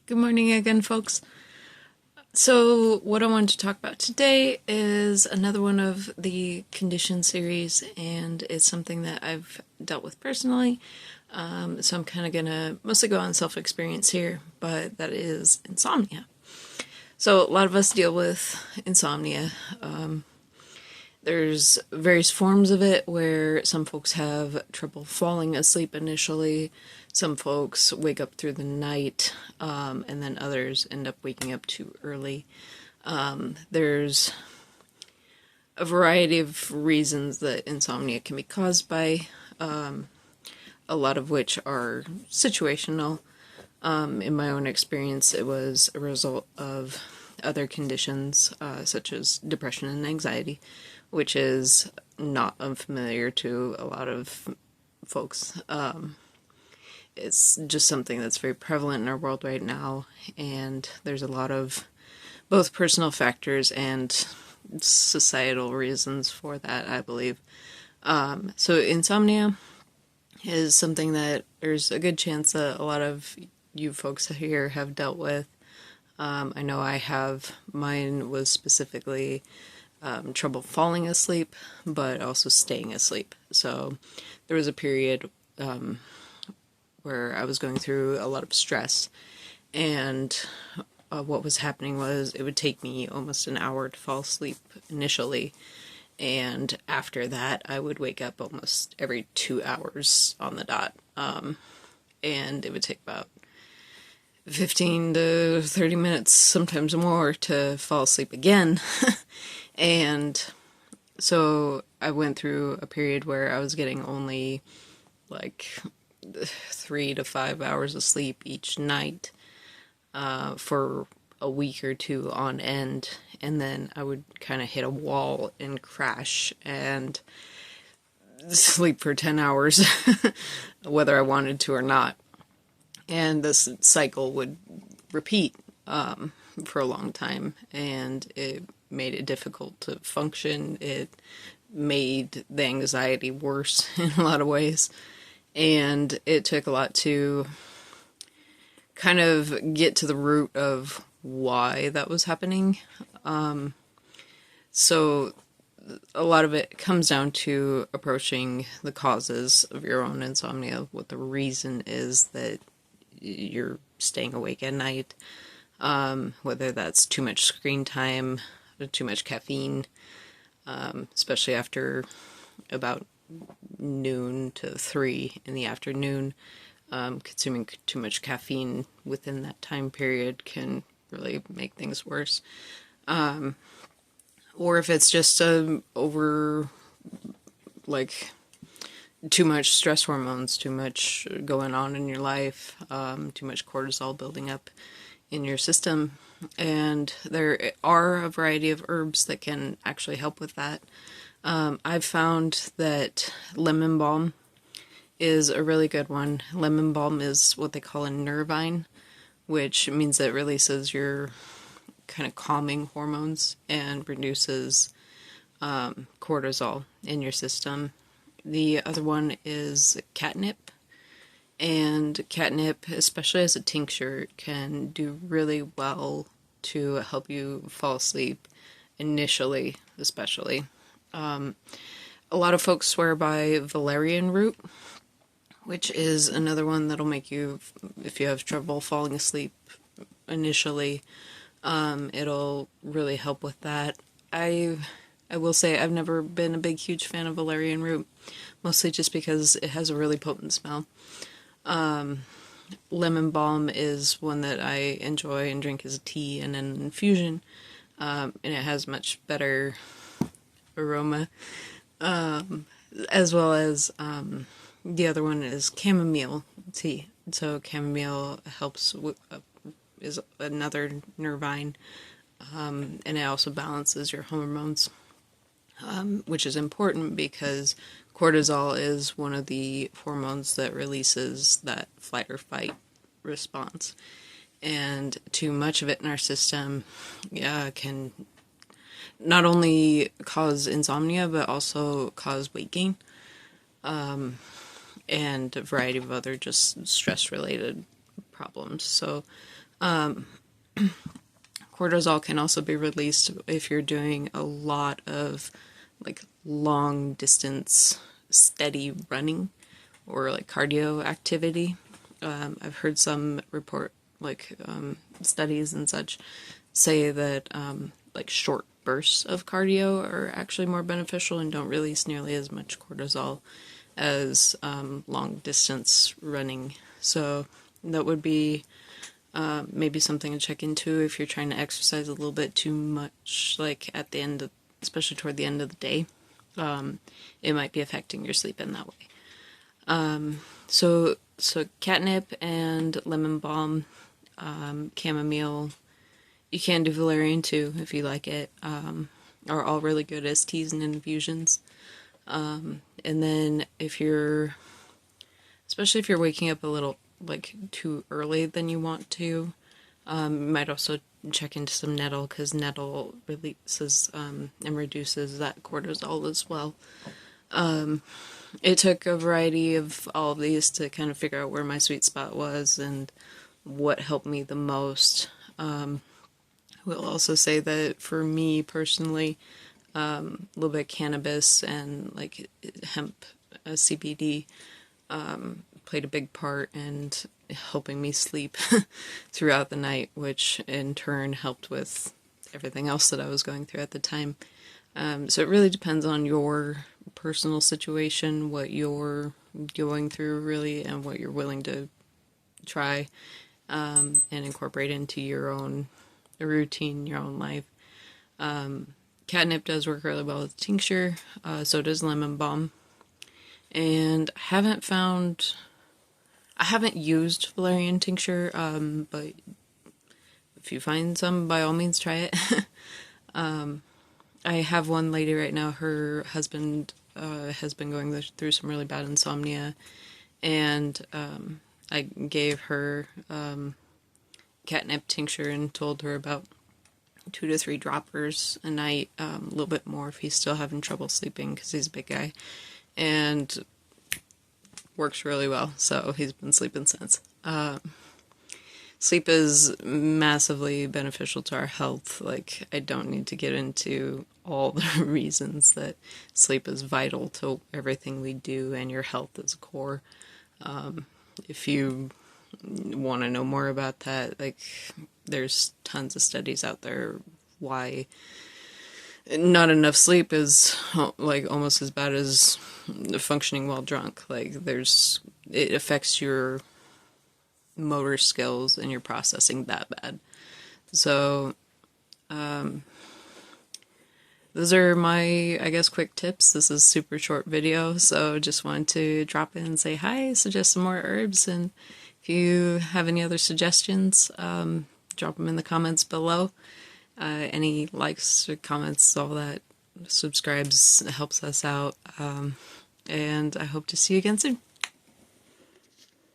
Good morning again, folks. So, what I wanted to talk about today is another one of the condition series, and it's something that I've dealt with personally. So, I'm kind of going to mostly go on self experience here, but that is insomnia. So, a lot of us deal with insomnia. There's various forms of it where some folks have trouble falling asleep initially, some folks wake up through the night, and then others end up waking up too early. There's a variety of reasons that insomnia can be caused by, a lot of which are situational. In my own experience, it was a result of other conditions, such as depression and anxiety, which is not unfamiliar to a lot of folks. It's just something that's very prevalent in our world right now, and there's a lot of both personal factors and societal reasons for that, I believe. So insomnia is something that there's a good chance that a lot of you folks here have dealt with. I know I have. Mine was specifically trouble falling asleep, but also staying asleep. So there was a period where I was going through a lot of stress, and what was happening was it would take me almost an hour to fall asleep initially, and after that I would wake up almost every 2 hours on the dot, and it would take about 15 to 30 minutes, sometimes more, to fall asleep again. And so I went through a period where I was getting only like 3 to 5 hours of sleep each night, for a week or two on end, and then I would kind of hit a wall and crash and sleep for 10 hours, whether I wanted to or not. And this cycle would repeat for a long time, and it made it difficult to function. It made the anxiety worse in a lot of ways, and it took a lot to kind of get to the root of why that was happening. So a lot of it comes down to approaching the causes of your own insomnia, what the reason is that you're staying awake at night, whether that's too much screen time, or too much caffeine, especially after about noon to 3 in the afternoon. Consuming too much caffeine within that time period can really make things worse. Or if it's just like, too much stress hormones, too much going on in your life, too much cortisol building up in your system. And there are a variety of herbs that can actually help with that. I've found that lemon balm is a really good one. Lemon balm is what they call a nervine, which means that it releases your kind of calming hormones and reduces cortisol in your system. The other one is catnip, and catnip, especially as a tincture, can do really well to help you fall asleep initially, especially. A lot of folks swear by valerian root, which is another one that'll make you, if you have trouble falling asleep initially, it'll really help with that. I will say I've never been a big, huge fan of valerian root, mostly just because it has a really potent smell. Lemon balm is one that I enjoy and drink as a tea and an infusion, and it has much better aroma, as well as the other one is chamomile tea. So chamomile helps with, is another nervine, and it also balances your hormones, which is important because cortisol is one of the hormones that releases that flight or fight response. And too much of it in our system can not only cause insomnia, but also cause weight gain, and a variety of other just stress-related problems. So Cortisol can also be released if you're doing a lot of like long distance steady running or like cardio activity. I've heard some report studies and such say that like short bursts of cardio are actually more beneficial and don't release nearly as much cortisol as long distance running. So that would be maybe something to check into if you're trying to exercise a little bit too much, like at the end of, especially toward the end of the day. It might be affecting your sleep in that way. So catnip and lemon balm, chamomile. You can do valerian too if you like it. Are all really good as teas and infusions. And then especially if you're waking up a little like too early than you want to, you might also check into some nettle, because nettle releases and reduces that cortisol as well. It took a variety of all of these to kind of figure out where my sweet spot was and what helped me the most. I will also say that for me personally, a little bit of cannabis and like hemp CBD played a big part in helping me sleep throughout the night, which in turn helped with everything else that I was going through at the time. So it really depends on your personal situation, what you're going through really, and what you're willing to try and incorporate into your own routine, your own life. Catnip does work really well with tincture, so does lemon balm. And I haven't used valerian tincture, but if you find some, by all means try it. I have one lady right now, her husband has been going through some really bad insomnia, and I gave her catnip tincture and told her about 2 to 3 droppers a night, a little bit more if he's still having trouble sleeping because he's a big guy, and works really well, so he's been sleeping since. Sleep is massively beneficial to our health. Like, I don't need to get into all the reasons that sleep is vital to everything we do and your health is core. If you want to know more about that, like, there's tons of studies out there why not enough sleep is like almost as bad as functioning while drunk. Like, it affects your motor skills and your processing that bad. So those are my, I guess, quick tips. This is a super short video, so just wanted to drop in and say hi, suggest some more herbs, and if you have any other suggestions, drop them in the comments below. Any likes or comments, all that, subscribes helps us out, and I hope to see you again soon.